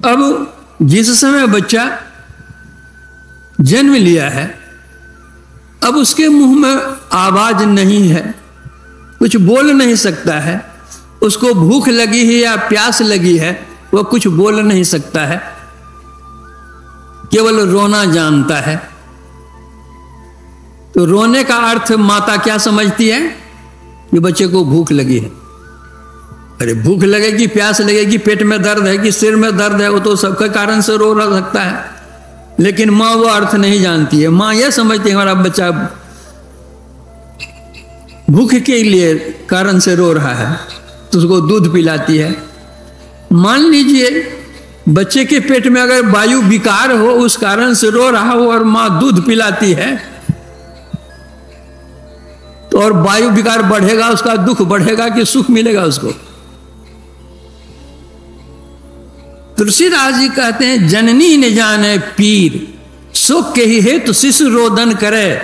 अब जिस समय बच्चा जन्म लिया है, अब उसके मुंह में आवाज नहीं है, कुछ बोल नहीं सकता है, उसको भूख लगी है या प्यास लगी है, वह कुछ बोल नहीं सकता है, केवल रोना जानता है। तो रोने का अर्थ माता क्या समझती है कि बच्चे को भूख लगी है। अरे भूख लगेगी, प्यास लगेगी, पेट में दर्द है कि सिर में दर्द है, वो तो सबके कारण से रो सकता है, लेकिन माँ वो अर्थ नहीं जानती है। माँ यह समझती है हमारा बच्चा भूख के लिए कारण से रो रहा है, तो उसको दूध पिलाती है। मान लीजिए बच्चे के पेट में अगर वायु विकार हो, उस कारण से रो रहा हो और माँ दूध पिलाती है, तो और वायु विकार बढ़ेगा, उसका दुख बढ़ेगा कि सुख मिलेगा उसको। तुलसीदास जी कहते हैं, जननी ने जाने पीर, शोक के ही हेतु शिशु रोदन करे,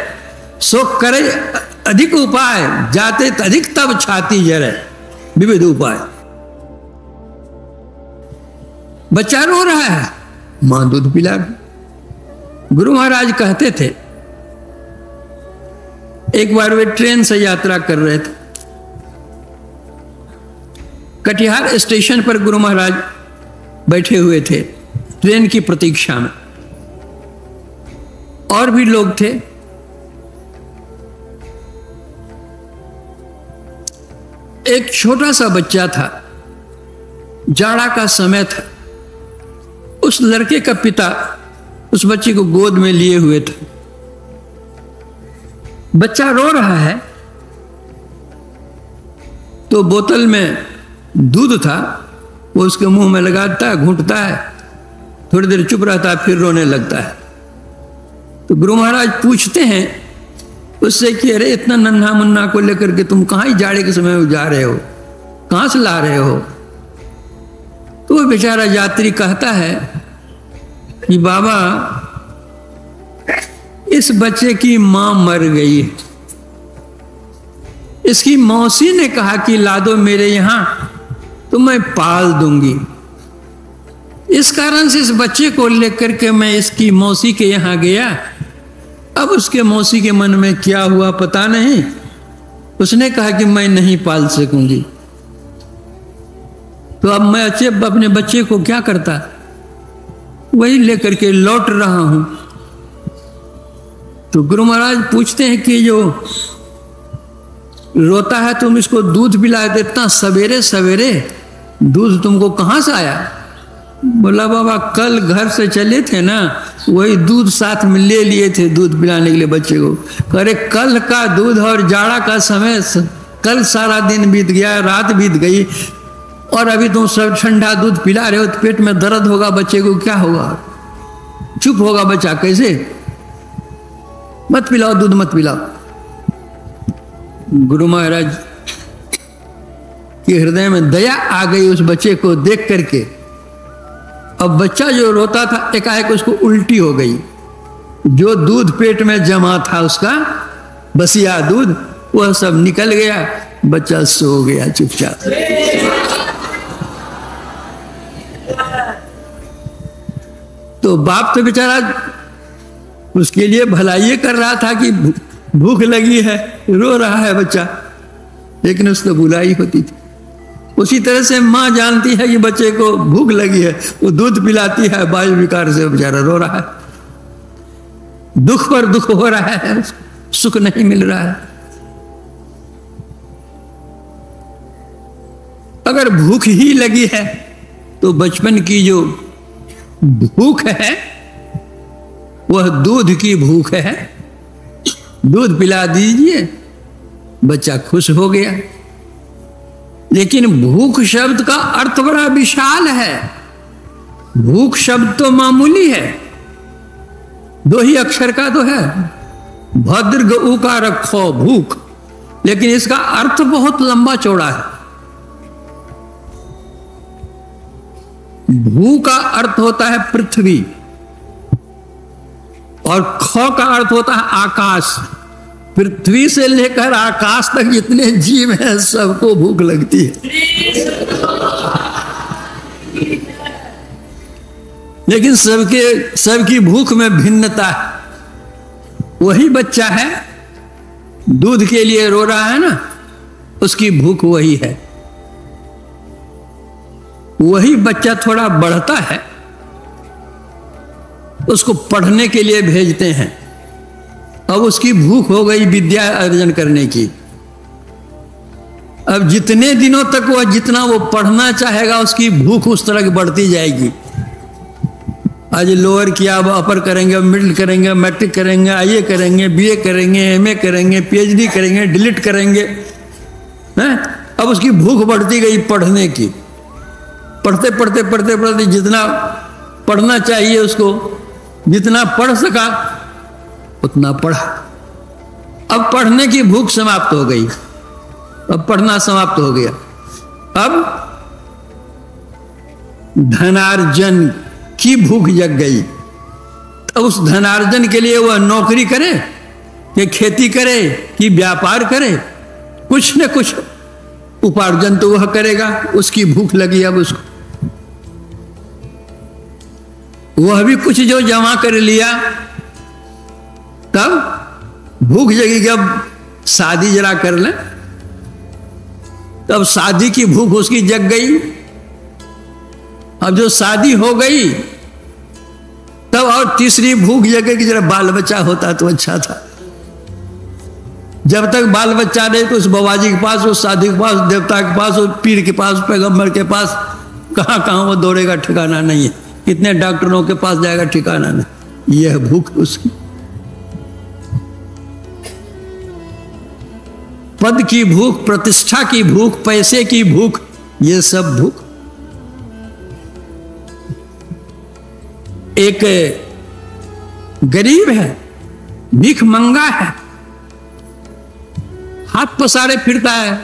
शोक करे अधिक उपाय, जाते अधिक तब छाती जरे, विविध उपाय। बच्चा रो रहा है, मां दूध पिला रही। गुरु महाराज कहते थे, एक बार वे ट्रेन से यात्रा कर रहे थे, कटिहार स्टेशन पर गुरु महाराज बैठे हुए थे ट्रेन की प्रतीक्षा में, और भी लोग थे। एक छोटा सा बच्चा था, जाड़ा का समय था, उस लड़के का पिता उस बच्चे को गोद में लिए हुए थे। बच्चा रो रहा है, तो बोतल में दूध था, वो उसके मुंह में लगाता है, घूंटता है, थोड़ी देर चुप रहता है, फिर रोने लगता है। तो गुरु महाराज पूछते हैं उससे कि अरे इतना नन्हा मुन्ना को लेकर के तुम कहाँ जाड़े के समय में जा रहे हो, कहाँ से ला रहे हो? तो वो बेचारा यात्री कहता है कि बाबा इस बच्चे की मां मर गई है, इसकी मौसी ने कहा कि ला दो मेरे यहां तो मैं पाल दूंगी, इस कारण से इस बच्चे को लेकर के मैं इसकी मौसी के यहां गया। अब उसके मौसी के मन में क्या हुआ पता नहीं, उसने कहा कि मैं नहीं पाल सकूंगी, तो अब मैं अपने बच्चे को क्या करता, वही लेकर के लौट रहा हूं। तो गुरु महाराज पूछते हैं कि जो रोता है तुम इसको दूध पिला दे, इतना सवेरे सवेरे दूध तुमको कहां से आया? बोला बाबा कल घर से चले थे ना, वही दूध साथ में ले लिए थे दूध पिलाने के लिए बच्चे को। अरे कल का दूध और जाड़ा का समय, कल सारा दिन बीत गया, रात बीत गई, और अभी तुम सब ठंडा दूध पिला रहे हो, तो पेट में दर्द होगा बच्चे को, क्या होगा? चुप होगा बच्चा कैसे? मत पिलाओ दूध, मत पिलाओ। गुरु महाराज के हृदय में दया आ गई उस बच्चे को देख करके। अब बच्चा जो रोता था एकाएक उसको उल्टी हो गई, जो दूध पेट में जमा था उसका बसिया दूध, वह सब निकल गया, बच्चा सो गया चुपचाप। तो बाप तो बेचारा उसके लिए भलाई कर रहा था कि भूख लगी है, रो रहा है बच्चा, लेकिन उसने बुलाई होती थी। उसी तरह से माँ जानती है कि बच्चे को भूख लगी है, वो दूध पिलाती है, वायु विकार से बेचारा रो रहा है, दुख पर दुख हो रहा है, सुख नहीं मिल रहा है। अगर भूख ही लगी है तो बचपन की जो भूख है वह दूध की भूख है, दूध पिला दीजिए, बच्चा खुश हो गया। लेकिन भूख शब्द का अर्थ बड़ा विशाल है। भूख शब्द तो मामूली है, दो ही अक्षर का तो है, भद्र उ का रखो भूख, लेकिन इसका अर्थ बहुत लंबा चौड़ा है। भू का अर्थ होता है पृथ्वी, और ख का अर्थ होता है आकाश। पृथ्वी से लेकर आकाश तक जितने जीव हैं सबको भूख लगती है। लेकिन सबकी भूख में भिन्नता है। वही बच्चा है, दूध के लिए रो रहा है ना, उसकी भूख वही है। वही बच्चा थोड़ा बढ़ता है, उसको पढ़ने के लिए भेजते हैं। अब उसकी भूख हो गई विद्या अर्जन करने की। अब जितने दिनों तक वह जितना वो पढ़ना चाहेगा, उसकी भूख उस तरह की बढ़ती जाएगी। आज लोअर किया, अब अपर करेंगे, मिडिल करेंगे, मैट्रिक करेंगे, आईए करेंगे, बीए करेंगे, एमए करेंगे, पीएचडी करेंगे, डिलीट करेंगे, हैं? अब उसकी भूख बढ़ती गई पढ़ने की। पढ़ते पढ़ते पढ़ते पढ़ते जितना पढ़ना चाहिए उसको, जितना पढ़ सका उतना पढ़ा। अब पढ़ने की भूख समाप्त हो गई, अब पढ़ना समाप्त हो गया। अब धनार्जन की भूख जग गई। अब उस धनार्जन के लिए वह नौकरी करे कि खेती करे कि व्यापार करे, कुछ न कुछ उपार्जन तो वह करेगा। उसकी भूख लगी अब उसको, वह भी कुछ जो जमा कर लिया, तब भूख जगी कि अब शादी जरा कर ले। तब शादी की भूख उसकी जग गई। अब जो शादी हो गई, तब और तीसरी भूख जगे कि जरा बाल बच्चा होता तो अच्छा था। जब तक बाल बच्चा नहीं तो उस बाबाजी के पास, उस शादी के पास, देवता के पास, उस पीर के पास, पैगंबर के पास, कहां कहां वो दौड़ेगा ठिकाना नहीं है। कितने डॉक्टरों के पास जाएगा ठिकाना नहीं। यह भूख उसकी। पद की भूख, प्रतिष्ठा की भूख, पैसे की भूख, ये सब भूख। एक गरीब है, भीख मंगा है, हाथ पसारे फिरता है,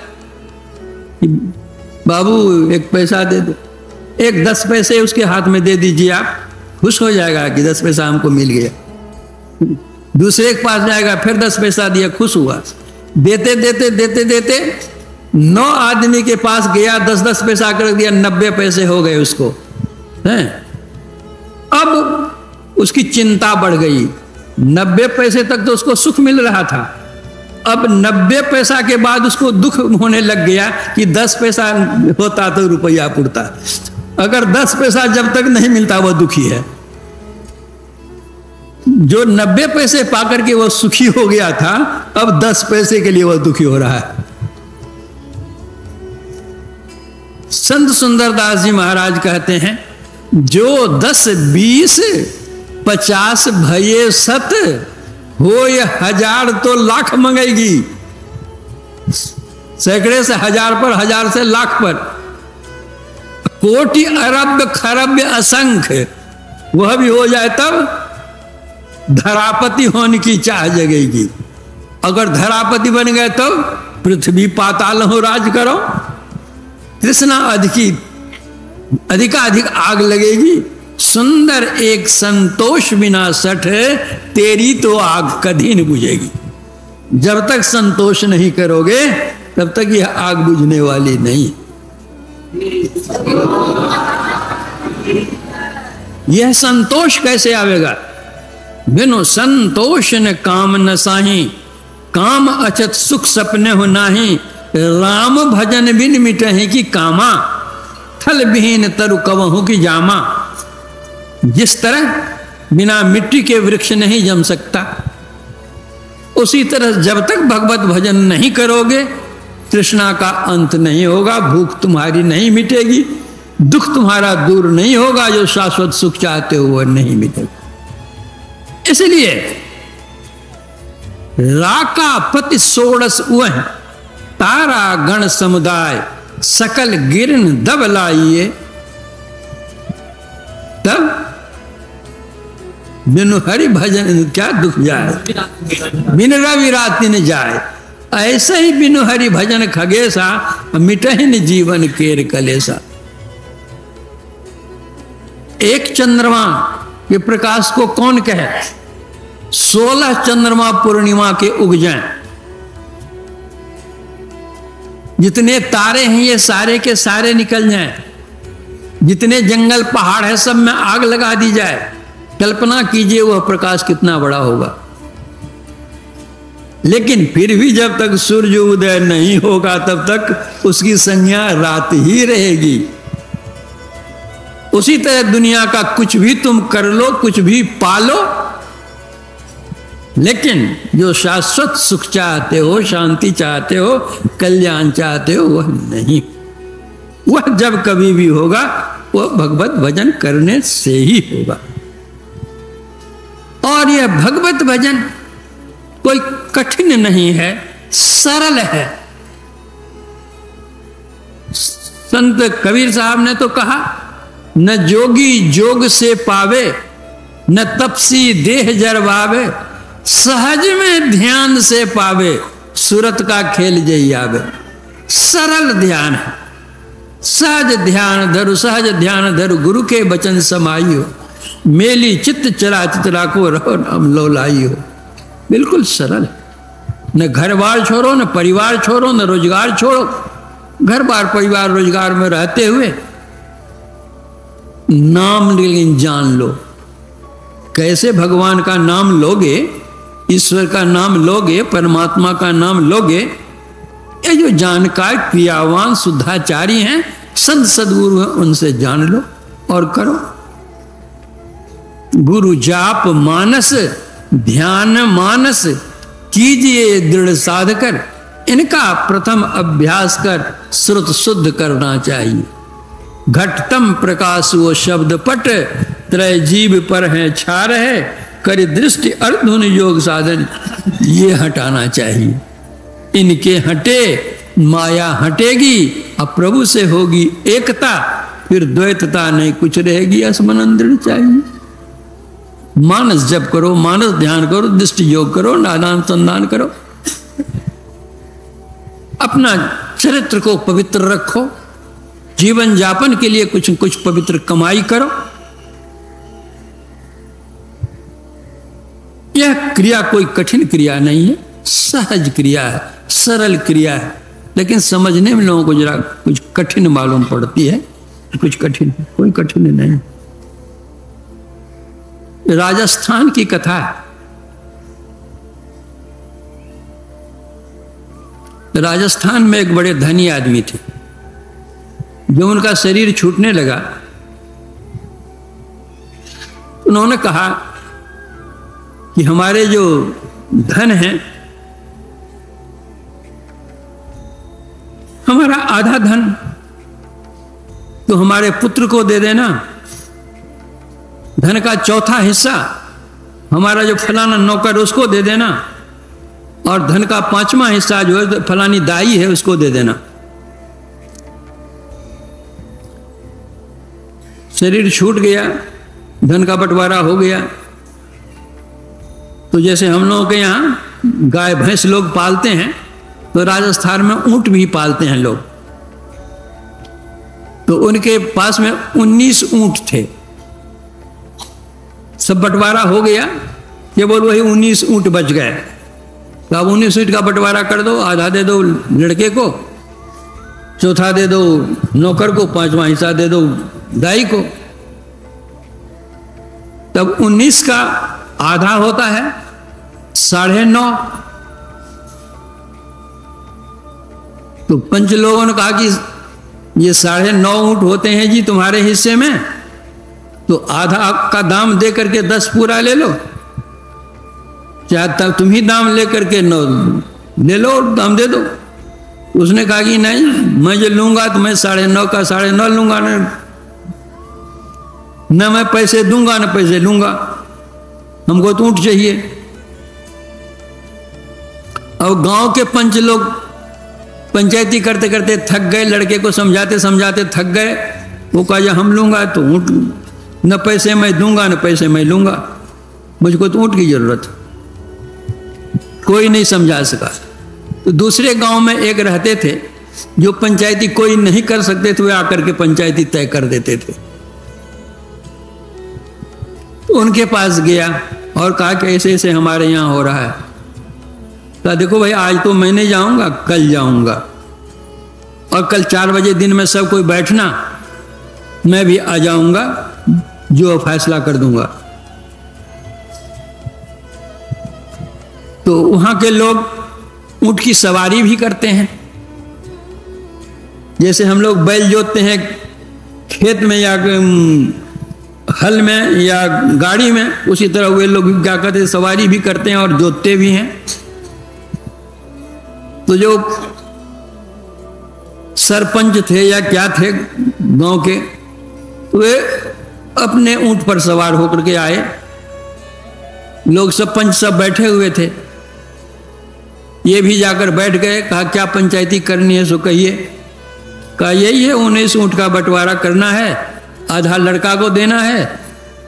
बाबू एक पैसा दे दो। एक 10 पैसे उसके हाथ में दे दीजिए, आप खुश हो जाएगा कि 10 पैसा हमको मिल गया। दूसरे के पास जाएगा, फिर 10 पैसा दिया, खुश हुआ। देते देते देते देते 9 आदमी के पास गया, 10-10 पैसा कर दिया, 90 पैसे हो गए उसको, हैं? अब उसकी चिंता बढ़ गई। 90 पैसे तक तो उसको सुख मिल रहा था, अब 90 पैसा के बाद उसको दुख होने लग गया कि 10 पैसा होता तो रुपया पुरता। अगर 10 पैसा जब तक नहीं मिलता वह दुखी है। जो 90 पैसे पाकर के वह सुखी हो गया था, अब 10 पैसे के लिए वह दुखी हो रहा है। संत सुंदरदास जी महाराज कहते हैं, जो 10, 20, 50 भये सत, हो ये 1000 तो लाख मंगेगी। सैकड़े से 1000 पर, 1000 से लाख पर, कोटि अरब खरब असंख्य, वह भी हो जाए तब धरापति होने की चाह जगेगी। अगर धरापति बन गए तो पृथ्वी पाताल हो राज करो, तृष्णा अधिकाधिक आग लगेगी। सुंदर एक संतोष बिना सठ, तेरी तो आग कभी नहीं बुझेगी। जब तक संतोष नहीं करोगे तब तक यह आग बुझने वाली नहीं। यह संतोष कैसे आवेगा? बिनु संतोष न काम न साही, काम अचत सुख सपने हो नाही। राम भजन बिन मिटहि की कामा, थल विहीन तरु कवहु की जामा। जिस तरह बिना मिट्टी के वृक्ष नहीं जम सकता, उसी तरह जब तक भगवत भजन नहीं करोगे तृष्णा का अंत नहीं होगा, भूख तुम्हारी नहीं मिटेगी, दुख तुम्हारा दूर नहीं होगा, जो शाश्वत सुख चाहते हो वह नहीं मिटेगा। इसलिए राका पति सोड़स वह, तारा गण समुदाय, सकल गिरन दब लाइए। तब बिनु हरि भजन क्या दुख जाए, बिन रवि राति न जाए। ऐसे ही बिनु हरि भजन खगेसा, मिटहिन जीवन केर कलेसा। एक चंद्रमा के प्रकाश को कौन कहे? 16 चंद्रमा पूर्णिमा के उग जाएं। जितने तारे हैं ये सारे के सारे निकल जाएं, जितने जंगल पहाड़ है सब में आग लगा दी जाए, कल्पना कीजिए वह प्रकाश कितना बड़ा होगा। लेकिन फिर भी जब तक सूर्य उदय नहीं होगा तब तक उसकी संज्ञा रात ही रहेगी। उसी तरह दुनिया का कुछ भी तुम कर लो, कुछ भी पालो, लेकिन जो शाश्वत सुख चाहते हो, शांति चाहते हो, कल्याण चाहते हो, वह नहीं। वह जब कभी भी होगा वह भगवत भजन करने से ही होगा। और यह भगवत भजन कोई कठिन नहीं है, सरल है। संत कबीर साहब ने तो कहा, न जोगी जोग से पावे, न तपसी देह जरवावे, सहज में ध्यान से पावे, सूरत का खेल जई आवे। सरल ध्यान है, सहज ध्यान धरु, सहज ध्यान धरु, गुरु के वचन समाई हो, मेली चित्त चला चितरा को रहो नाम लो लाई हो। बिल्कुल सरल, न घर बार छोड़ो, न परिवार छोड़ो, न रोजगार छोड़ो। घर बार परिवार रोजगार में रहते हुए नाम लेकिन जान लो। कैसे भगवान का नाम लोगे, ईश्वर का नाम लोगे, परमात्मा का नाम लोगे? ये जो जानकार क्रियावान शुद्धाचारी हैं, संत सदगुरु हैं, उनसे जान लो और करो। गुरु जाप मानस ध्यान मानस, कीजिए दृढ़ साध कर, इनका प्रथम अभ्यास कर श्रुत शुद्ध करना चाहिए। घटतम प्रकाश वो शब्द पट, त्रय जीव पर है छा रहे, कर दृष्टि अर्धुन योग साधन, ये हटाना चाहिए। इनके हटे माया हटेगी, अब प्रभु से होगी एकता, फिर द्वैतता नहीं कुछ रहेगी। असमन दृढ़ चाहिए। मानस जप करो, मानस ध्यान करो, दृष्टि योग करो, नादान संदान करो, अपना चरित्र को पवित्र रखो, जीवन यापन के लिए कुछ कुछ पवित्र कमाई करो। यह क्रिया कोई कठिन क्रिया नहीं है, सहज क्रिया है, सरल क्रिया है, लेकिन समझने में लोगों को जरा कुछ कठिन मालूम पड़ती है। कुछ कठिन, कोई कठिन नहीं। राजस्थान की कथा है। राजस्थान में एक बड़े धनी आदमी थे। जो उनका शरीर छूटने लगा, उन्होंने कहा कि हमारे जो धन है, हमारा आधा धन तो हमारे पुत्र को दे देना, धन का चौथा हिस्सा हमारा जो फलाना नौकर उसको दे देना, और धन का पांचवा हिस्सा जो है फलानी दाई है उसको दे देना। शरीर छूट गया, धन का बंटवारा हो गया। तो जैसे हम लोगों के यहाँ गाय भैंस लोग पालते हैं, तो राजस्थान में ऊंट भी पालते हैं लोग। तो उनके पास में 19 ऊंट थे। सब बंटवारा हो गया, केवल वही 19 ऊंट बच गए। तो अब 19 ऊंट का बंटवारा कर दो, आधा दे दो लड़के को, चौथा दे दो नौकर को, पांचवा हिस्सा दे दो दाई को। तब 19 का आधा होता है 9.5। तो पंच लोगों ने कहा कि ये 9.5 ऊंट होते हैं जी तुम्हारे हिस्से में, तो आधा का दाम दे करके 10 पूरा ले लो, चाहे तब तुम ही दाम ले करके 9 ले लो और दाम दे दो। उसने कहा कि नहीं, मैं जो लूंगा तो मैं 9.5 का 9.5 लूंगा, न मैं पैसे दूंगा न पैसे लूंगा, हमको तो ऊंट चाहिए। और गांव के पंच लोग पंचायती करते करते थक गए, लड़के को समझाते समझाते थक गए। वो कहा हम लूंगा तो ऊंट, न पैसे मैं दूंगा न पैसे मैं लूंगा, मुझको तो ऊंट की जरूरत। कोई नहीं समझा सका। तो दूसरे गांव में एक रहते थे जो पंचायती कोई नहीं कर सकते थे, वे आकर के पंचायती तय कर देते थे। तो उनके पास गया और कहा कि ऐसे ऐसे हमारे यहाँ हो रहा है। तो देखो भाई, आज तो मैं नहीं जाऊंगा, कल जाऊंगा, और कल 4 बजे दिन में सब कोई बैठना मैं भी आ जाऊंगा, जो फैसला कर दूंगा। तो वहां के लोग ऊंट की सवारी भी करते हैं। जैसे हम लोग बैल जोतते हैं खेत में या हल में या गाड़ी में, उसी तरह वे लोग क्या करते हैं, सवारी भी करते हैं और जोतते भी हैं। तो जो सरपंच थे या क्या थे गांव के, वे अपने ऊंट पर सवार होकर के आए। लोग सब पंच सब बैठे हुए थे, ये भी जाकर बैठ गए। कहा क्या पंचायती करनी है सो कहिए। कहा यही है, 19 ऊंट का बंटवारा करना है, आधा लड़का को देना है,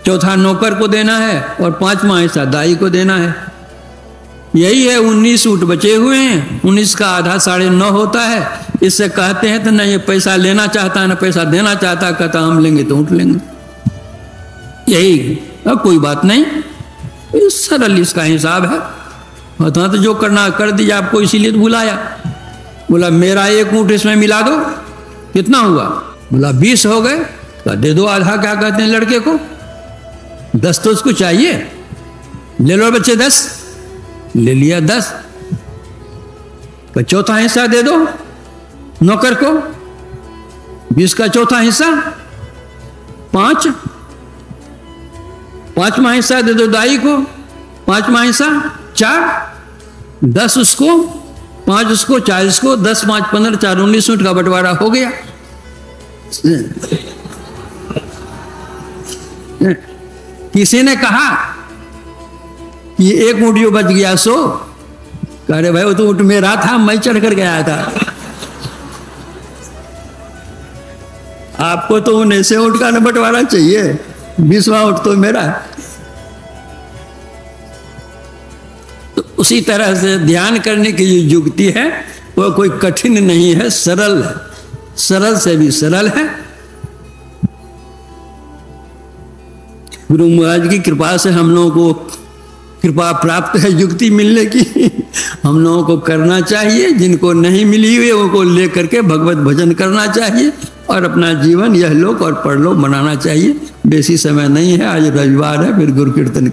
चौथा नौकर को देना है और 5वां हिस्सा दाई को देना है। यही है, 19 ऊंट बचे हुए हैं, 19 का आधा 9.5 होता है। इससे कहते हैं तो ना ये पैसा लेना चाहता है ना पैसा देना चाहता, कहता हम लेंगे तो ऊंट लेंगे। यही, अब कोई बात नहीं, सरल इसका हिसाब है। हाँ तो जो करना कर दिया आपको, इसीलिए तो बुलाया। बोला मेरा 1 ऊंट इसमें मिला दो, कितना हुआ? बोला 20 हो गए। तो दे दो आधा, क्या कहते हैं लड़के को, 10 तो उसको चाहिए, ले लो बच्चे 10। ले लिया 10। तो चौथा हिस्सा दे दो नौकर को, 20 का चौथा हिस्सा 5, 5वां हिस्सा दे दो दाई को, 5वां हिस्सा 4, 10 उसको, 5 उसको, 4 उसको, 10 5 15 4 19 ऊंट का बंटवारा हो गया। किसी ने कहा कि 1 ऊंट जो बच गया सो, कह रहे भाई वो तो ऊंट मेरा था, मैं चढ़ कर गया था। आपको तो 19 ऊंट का न बंटवारा चाहिए, 20वां ऊंट तो मेरा। तो उसी तरह से ध्यान करने की जो युक्ति है वो कोई कठिन नहीं है, सरल है, सरल से भी सरल है। गुरु महाराज की कृपा से हम लोगों को कृपा प्राप्त है युक्ति मिलने की। हम लोगों को करना चाहिए, जिनको नहीं मिली हुई उनको लेकर के भगवत भजन करना चाहिए और अपना जीवन यह लोक और परलोक बनाना चाहिए। बेसी समय नहीं है, आज रविवार है, फिर गुरु कीर्तन